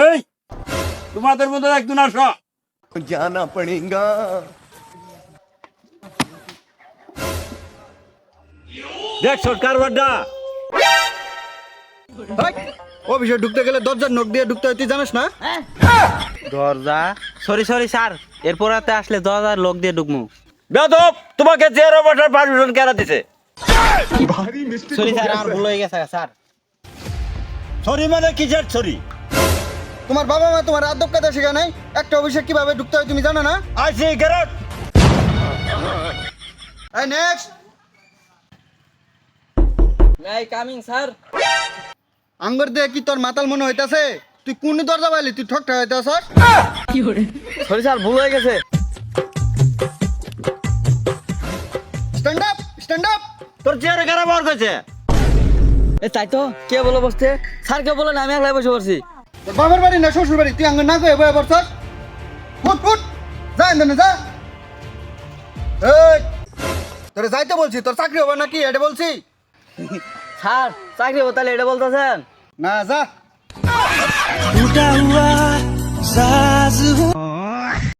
এই তোমাদের মধ্যে একজন আসো। जाना पड़ेगा। দেখ সরকার বাড্ডা অফিসে ঢুকতে গেলে দরজার নখ দিয়ে ঢুকতে হয়, তুই জানিস না? দরজা সরি সরি স্যার, এরপর রাতে আসলে দরজার লোক দিয়ে ঢুকমু। বেদব, তোমাকে চেয়ারে বসার পারমিশন কেন দিছে? সরি স্যার, আমার ভুল হয়ে গেছে স্যার। সরি মানে কিসের সরি? তোমার বাবা মা তোমার আদব কায়দা শেখা নাই? একটা অফিসে কিভাবে ঢুকতে হয় তুমি জানো না? আই সি গেট এই next. May I coming sir? আঙ্গুর দিয়ে কি তোর মাতাল মনে হইতাছে? তুই কোন দরজা পাইলি? তুই ঠকটা হইতাছ? সরি স্যার, ভুল হয়ে গেছে। Stand up, stand up. তোর চেয়ারে কারা বার করেছে? এ তাই তো, কে বলে বসতে? স্যার কে বলে না, আমি একলাই বসে পড়ছি। তোর বাবার বাড়ি না শ্বশুর বাড়ি? তুই আঙ্গুর না কয়ে বয়ে পড়ছস? ফুট ফুট, যা এখানে যা। এই তোরে যাইতে বলছি, তোর চাকরি হবে নাকি এটা বলছি? স্যার চাকরি হবো তাহলে এটা বলতেছেন? না যা। टूटा हुआ साज हूँ